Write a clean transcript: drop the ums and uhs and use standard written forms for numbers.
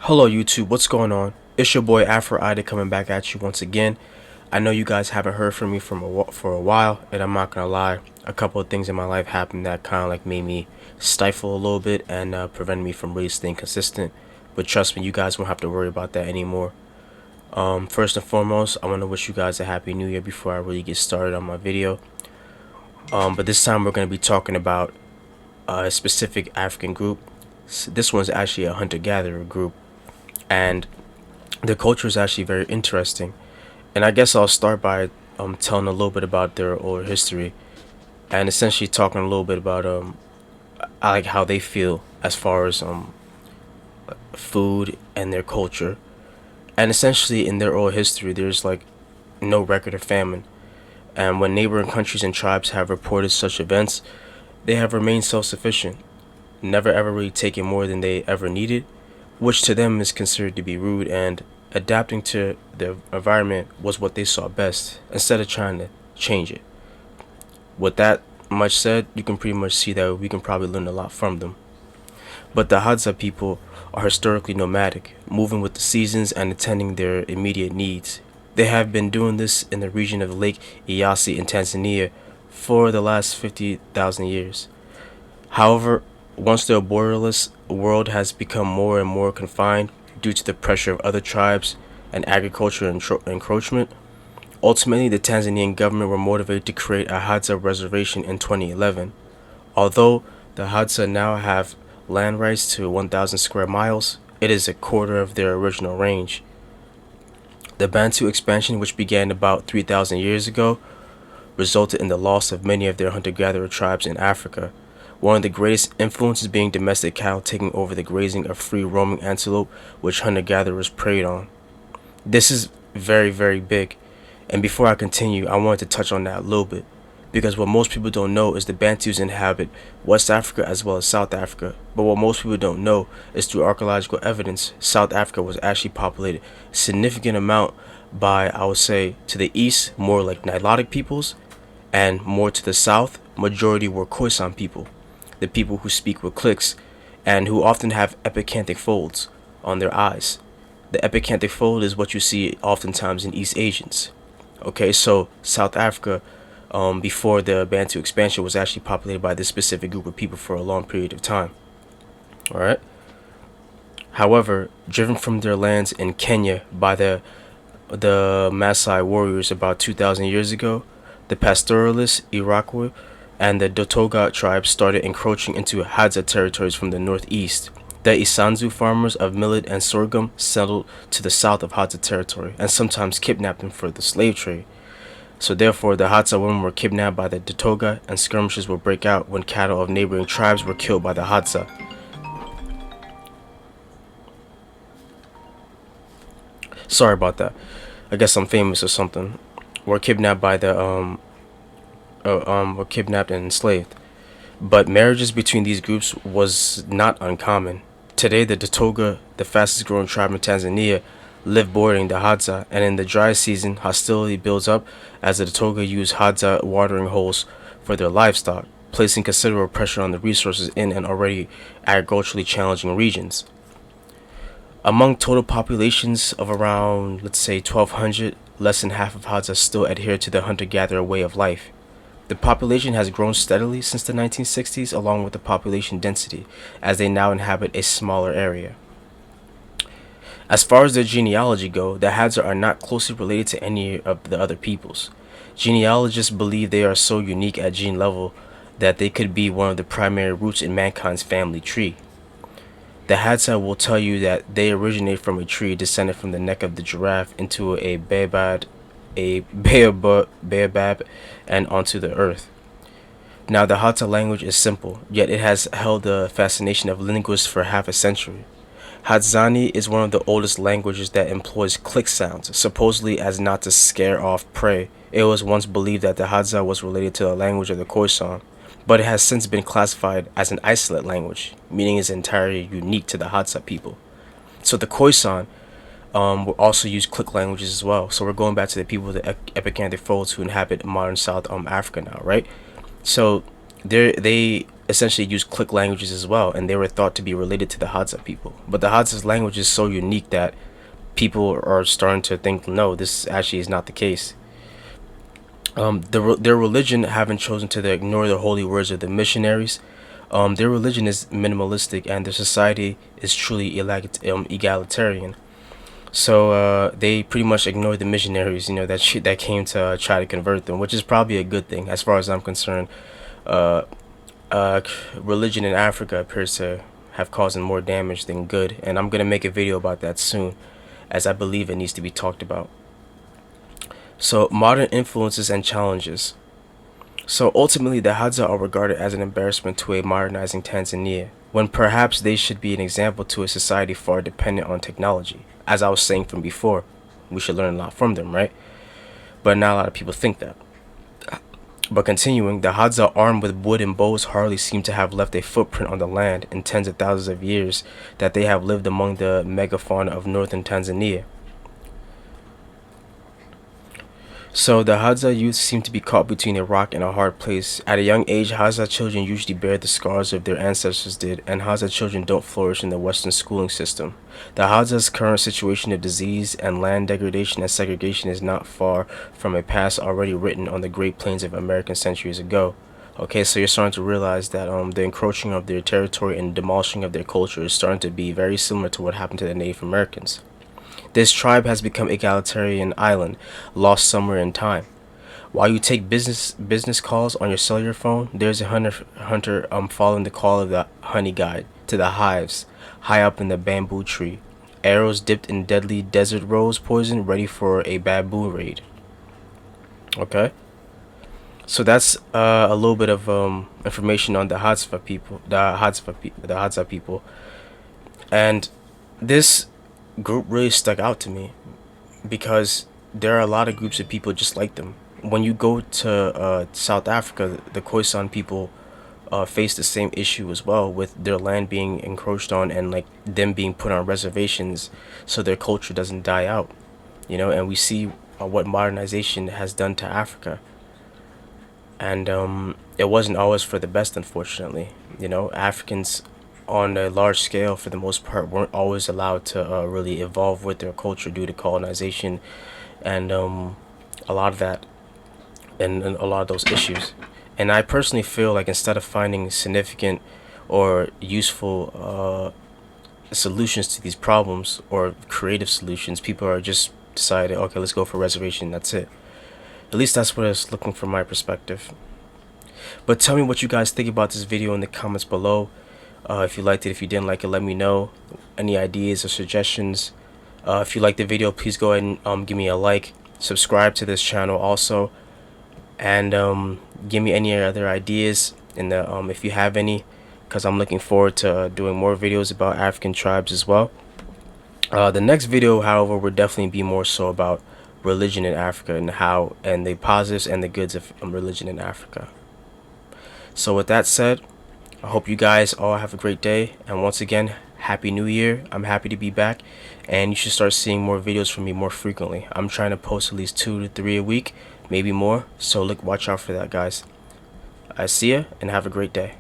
Hello YouTube, what's going on? It's your boy Afro Ida coming back at you once again. I know you guys haven't heard from me for a while, and I'm not gonna lie, a couple of things in my life happened that kind of like made me stifle a little bit and prevented me from really staying consistent. But trust me, you guys won't have to worry about that anymore. First and foremost, I want to wish you guys a happy new year before I really get started on my video. But this time we're gonna be talking about a specific African group. This one's actually a hunter-gatherer group, and their culture is actually very interesting. And I guess I'll start by telling a little bit about their older history and essentially talking a little bit about I like how they feel as far as food and their culture. And essentially in their oral history there's like no record of famine. And when neighboring countries and tribes have reported such events, they have remained self-sufficient, never ever really taking more than they ever needed, which to them is considered to be rude, and adapting to the environment was what they saw best instead of trying to change it. With that much said, you can pretty much see that we can probably learn a lot from them. But the Hadza people are historically nomadic, moving with the seasons and attending their immediate needs. They have been doing this in the region of Lake Eyasi in Tanzania for the last 50,000 years. However, once the borderless world has become more and more confined due to the pressure of other tribes and agricultural encroachment, ultimately the Tanzanian government were motivated to create a Hadza reservation in 2011. Although the Hadza now have land rights to 1,000 square miles, it is a quarter of their original range. The Bantu expansion, which began about 3,000 years ago, resulted in the loss of many of their hunter-gatherer tribes in Africa, one of the greatest influences being domestic cattle taking over the grazing of free-roaming antelope which hunter-gatherers preyed on. This is very, very big, and before I continue, I wanted to touch on that a little bit, because what most people don't know is the Bantus inhabit West Africa as well as South Africa, but what most people don't know is through archaeological evidence, South Africa was actually populated a significant amount by, I would say, to the east, more like Nilotic peoples, and more to the south, majority were Khoisan people, the people who speak with clicks and who often have epicanthic folds on their eyes. The epicanthic fold is what you see oftentimes in East Asians. Okay, so South Africa, before the Bantu expansion, was actually populated by this specific group of people for a long period of time. All right. However, driven from their lands in Kenya by the Maasai warriors about 2,000 years ago, the pastoralists, Iroquois, and the Dotoga tribes started encroaching into Hadza territories from the northeast. The Isanzu farmers of millet and sorghum settled to the south of Hadza territory and sometimes kidnapped them for the slave trade. So therefore, the Hadza women were kidnapped by the Dotoga, and skirmishes would break out when cattle of neighboring tribes were killed by the Hadza. Sorry about that. I guess I'm famous or something. Were kidnapped by the were kidnapped and enslaved. But marriages between these groups was not uncommon. Today, the Datoga, the fastest growing tribe in Tanzania, live bordering the Hadza, and in the dry season, hostility builds up as the Datoga use Hadza watering holes for their livestock, placing considerable pressure on the resources in an already agriculturally challenging regions. Among total populations of around, let's say, 1,200, less than half of Hadza still adhere to the hunter-gatherer way of life. The population has grown steadily since the 1960s along with the population density, as they now inhabit a smaller area. As far as their genealogy go, the Hadza are not closely related to any of the other peoples. Genealogists believe they are so unique at gene level that they could be one of the primary roots in mankind's family tree. The Hadza will tell you that they originate from a tree descended from the neck of the giraffe into a baobab, and onto the earth. Now, the Hadza language is simple, yet it has held the fascination of linguists for half a century. Hadzani is one of the oldest languages that employs click sounds, supposedly as not to scare off prey. It was once believed that the Hadza was related to the language of the Khoisan, but it has since been classified as an isolate language, meaning it's entirely unique to the Hadza people. So the Khoisan will also use click languages as well. So we're going back to the people with the epicanthic folds who inhabit modern South Africa now, right? So They essentially use click languages as well, and they were thought to be related to the Hadza people. But the Hadza's language is so unique that people are starting to think, no, this actually is not the case. Their religion, having chosen to ignore the holy words of the missionaries, their religion is minimalistic, and their society is truly egalitarian. So they pretty much ignored the missionaries, that came to try to convert them, which is probably a good thing as far as I'm concerned. Uh, Religion in Africa appears to have caused more damage than good, and I'm gonna make a video about that soon, as I believe it needs to be talked about. So, modern influences and challenges. So ultimately, the Hadza are regarded as an embarrassment to a modernizing Tanzania, when perhaps they should be an example to a society far dependent on technology. As I was saying from before, we should learn a lot from them, right? But not a lot of people think that. But continuing, the Hadza armed with wood and bows hardly seem to have left a footprint on the land in tens of thousands of years that they have lived among the megafauna of northern Tanzania. So the Hadza youth seem to be caught between a rock and a hard place. At a young age, Hadza children usually bear the scars of their ancestors did, and Hadza children don't flourish in the Western schooling system. The Hadza's current situation of disease and land degradation and segregation is not far from a past already written on the Great Plains of America centuries ago. Okay, so you're starting to realize that the encroaching of their territory and demolishing of their culture is starting to be very similar to what happened to the Native Americans. This tribe has become egalitarian island, lost somewhere in time. While you take business calls on your cellular phone, there's a hunter following the call of the honey guide to the hives, high up in the bamboo tree. Arrows dipped in deadly desert rose poison, ready for a baboon raid. Okay, so that's a little bit of information on the Hadza people, and this group really stuck out to me because there are a lot of groups of people just like them. When you go to South Africa, the Khoisan people face the same issue as well, with their land being encroached on and like them being put on reservations so their culture doesn't die out. And we see what modernization has done to Africa, and it wasn't always for the best, unfortunately. Africans on a large scale, for the most part, weren't always allowed to really evolve with their culture due to colonization and a lot of that, and a lot of those issues. And I personally feel like instead of finding significant or useful solutions to these problems or creative solutions, people are just deciding, okay, let's go for reservation. That's it. At least that's what I was looking from my perspective. But tell me what you guys think about this video in the comments below. If you liked it, if you didn't like it, let me know. Any ideas or suggestions. If you liked the video, please go ahead and give me a like. Subscribe to this channel also. And give me any other ideas in the if you have any, because I'm looking forward to doing more videos about African tribes as well. The next video, however, will definitely be more so about religion in Africa and the positives and the goods of religion in Africa. So with that said, I hope you guys all have a great day, and once again, Happy New Year. I'm happy to be back, and you should start seeing more videos from me more frequently. I'm trying to post at least 2 to 3 a week, maybe more, so watch out for that, guys. I see ya, and have a great day.